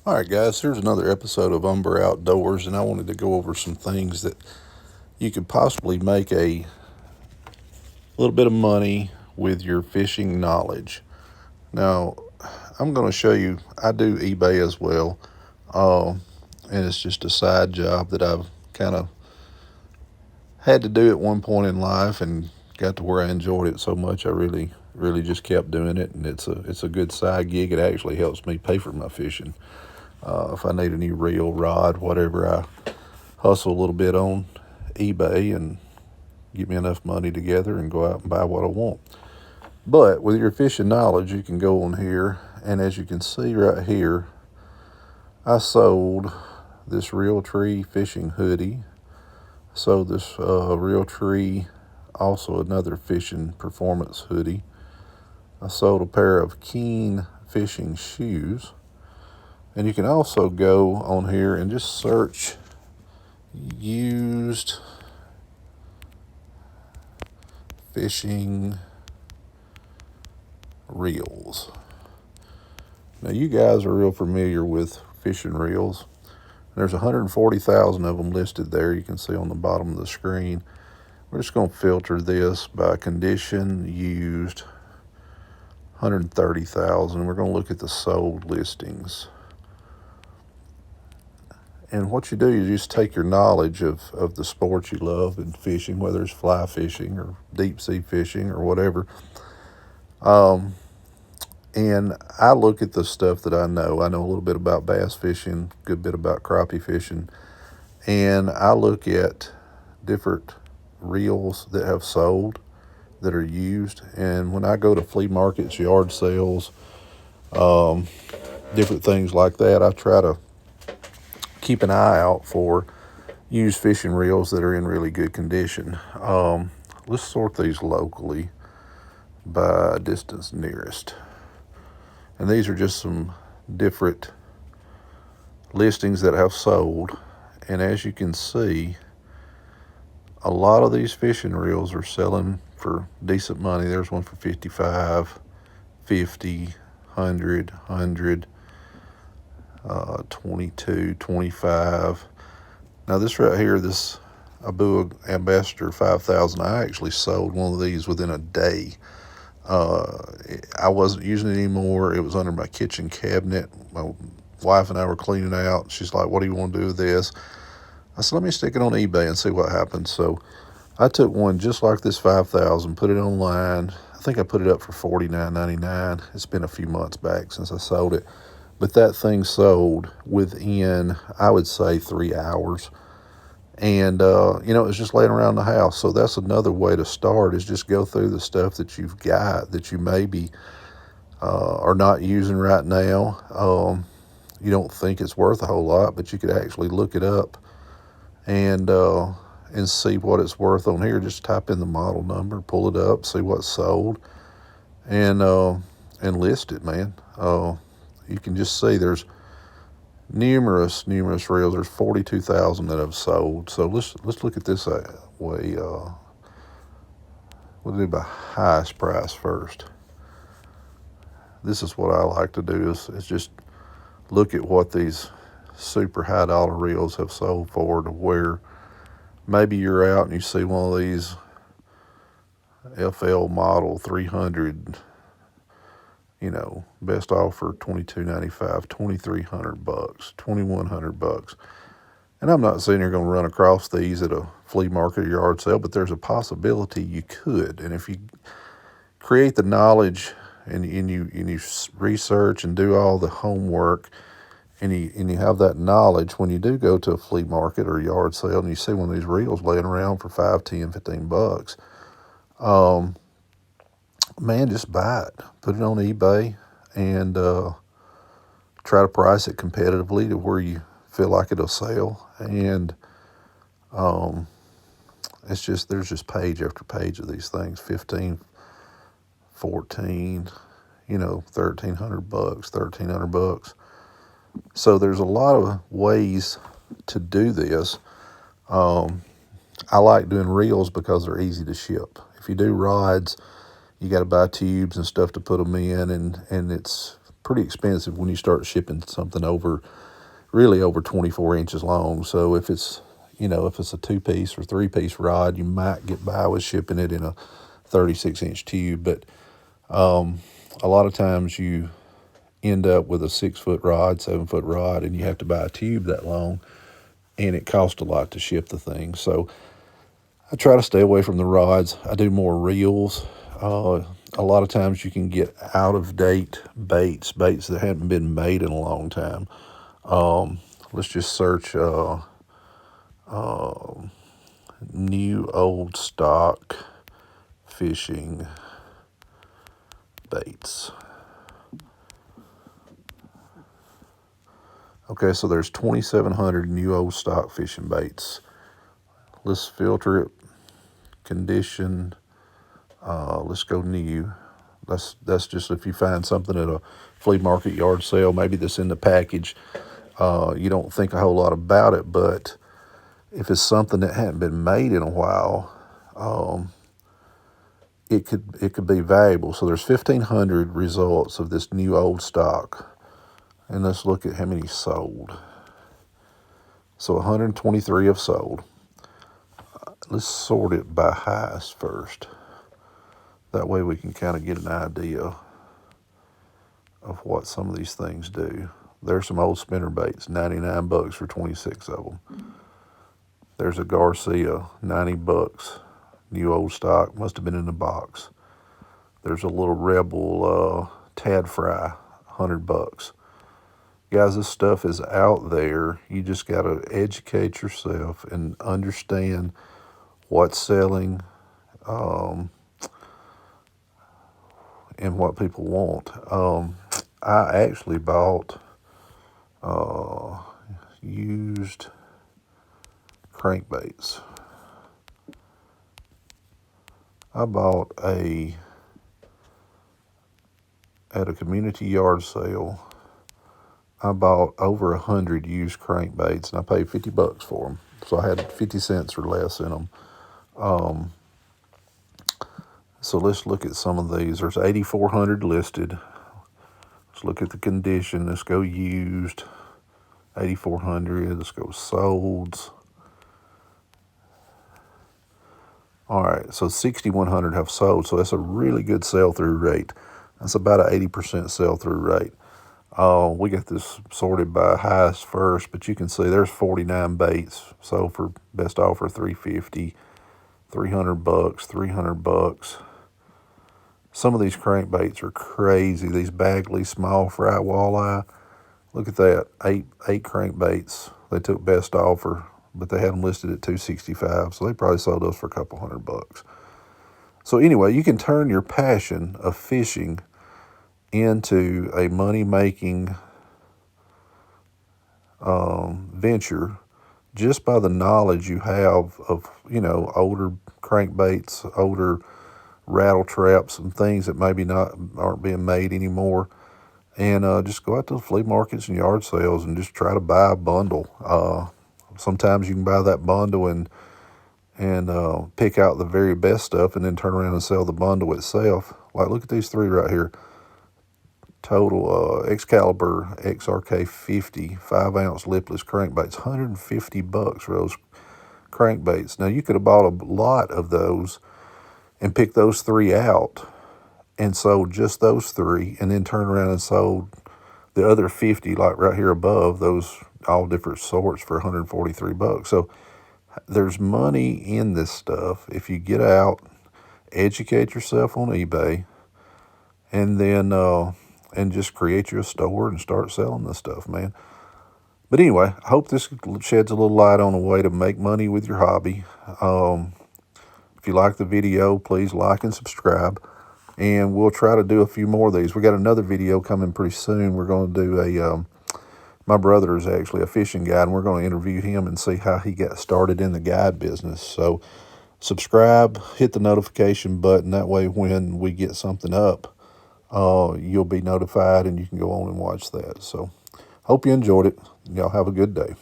All right, guys, here's another episode of Umber Outdoors, and I wanted to go over some things that you could possibly make a little bit of money with your fishing knowledge. Now, I'm going to show you, I do eBay as well, uh, and it's just a side job that I've kind of had to do at one point in life and got to where I enjoyed it so much I really just kept doing it, and it's a good side gig. It actually helps me pay for my fishing. If I need a new reel, rod, whatever, I hustle a little bit on eBay and get me enough money together and go out and buy what I want. But with your fishing knowledge, you can go on here, and as you can see right here, I sold this Realtree fishing hoodie. Sold this Realtree, also another fishing performance hoodie. I sold a pair of Keen fishing shoes. And you can also go on here and just search used fishing reels. Now, you guys are real familiar with fishing reels. There's 140,000 of them listed there. You can see on the bottom of the screen. We're just going to filter this by condition, used, 130,000. We're going to look at the sold listings. And what you do is you just take your knowledge of the sports you love in fishing, whether it's fly fishing or deep sea fishing or whatever. And I look at the stuff that I know. I know a little bit about bass fishing, a good bit about crappie fishing. And I look at different reels that have sold, that are used. And when I go to flea markets, yard sales, different things like that, I try to keep an eye out for used fishing reels that are in really good condition. Let's sort these locally by distance nearest. And these are just some different listings that have sold. And as you can see, a lot of these fishing reels are selling for decent money. There's one for 55, 50, 100, 22, 25. Now this right here, this Abu Ambassador 5000, I actually sold one of these within a day. I wasn't using it anymore. It was under my kitchen cabinet. My wife and I were cleaning out. She's like, "What do you want to do with this?" I said, "Let me stick it on eBay and see what happens." So I took one just like this 5000, put it online. I think I put it up for $49.99. It's been a few months back since I sold it. But that thing sold within, I would say, 3 hours. And, it was just laying around the house. So that's another way to start, is just go through the stuff that you've got that you maybe are not using right now. You don't think it's worth a whole lot, but you could actually look it up and see what it's worth on here. Just type in the model number, pull it up, see what's sold, and list it, man. You can just see there's numerous reels. There's 42,000 that have sold. So let's look at this way. We'll do by highest price first. This is what I like to do is just look at what these super high dollar reels have sold for, to where maybe you're out and you see one of these FL model 300, best offer $22.95, $2,300, $2,100. And I'm not saying you're going to run across these at a flea market or yard sale, but there's a possibility you could. And if you create the knowledge and you research and do all the homework, and you have that knowledge, when you do go to a flea market or a yard sale and you see one of these reels laying around for 5, 10, 15 bucks, man, just buy it. Put it on eBay and try to price it competitively to where you feel like it'll sell. And there's just page after page of these things, 15, 14, 1,300 bucks, 1,300 bucks. So there's a lot of ways to do this. I like doing reels because they're easy to ship. If you do rods, you got to buy tubes and stuff to put them in, and it's pretty expensive when you start shipping something really over 24 inches long. So if it's, if it's a 2-piece or 3-piece rod, you might get by with shipping it in a 36-inch tube. But a lot of times you end up with a 6-foot rod, 7-foot rod, and you have to buy a tube that long, and it costs a lot to ship the thing. So I try to stay away from the rods. I do more reels. A lot of times you can get out-of-date baits that haven't been made in a long time. Let's just search new old stock fishing baits. Okay, so there's 2,700 new old stock fishing baits. Let's filter it, condition. Let's go new. That's just if you find something at a flea market, yard sale, maybe that's in the package. You don't think a whole lot about it, but if it's something that hadn't been made in a while, it could be valuable. So there's 1,500 results of this new old stock. And let's look at how many sold. So 123 have sold. Let's sort it by highest first. That way we can kind of get an idea of what some of these things do. There's some old spinner baits, $99 for 26 of them. There's a Garcia, $90, new old stock, must have been in the box. There's a little Rebel Tad Fry, $100. Guys, this stuff is out there. You just got to educate yourself and understand what's selling and what people want. I actually bought used crankbaits. I bought at a community yard sale, I bought over 100 used crankbaits, and I paid $50 for them. So I had 50 cents or less in them. So let's look at some of these. There's 8,400 listed. Let's look at the condition. Let's go used. 8,400. Let's go solds. All right, so 6,100 have sold. So that's a really good sell-through rate. That's about an 80% sell-through rate. We got this sorted by highest first, but you can see there's 49 baits sold for best offer $350, $300, $300. Some of these crankbaits are crazy. These Bagley small fry walleye. Look at that, eight crankbaits. They took best offer, but they had them listed at $265, so they probably sold those for a couple $100. So anyway, you can turn your passion of fishing into a money-making venture just by the knowledge you have of, older crankbaits, older rattle traps, and things that maybe aren't being made anymore. And just go out to the flea markets and yard sales and just try to buy a bundle. Sometimes you can buy that bundle and pick out the very best stuff and then turn around and sell the bundle itself. Like, look at these three right here. Total Excalibur XRK 50 5-ounce lipless crankbaits, $150 for those crankbaits. Now you could have bought a lot of those and picked those three out and sold just those three, and then turned around and sold the other 50, like right here above, those all different sorts, for $143. So there's money in this stuff if you get out, educate yourself on eBay, and then and just create you a store and start selling this stuff, man. But anyway, I hope this sheds a little light on a way to make money with your hobby. If you like the video, please like and subscribe. And we'll try to do a few more of these. We got another video coming pretty soon. We're going to do my brother is actually a fishing guide, and we're going to interview him and see how he got started in the guide business. So subscribe, hit the notification button. That way when we get something up, you'll be notified and you can go on and watch that. So hope you enjoyed it. Y'all have a good day.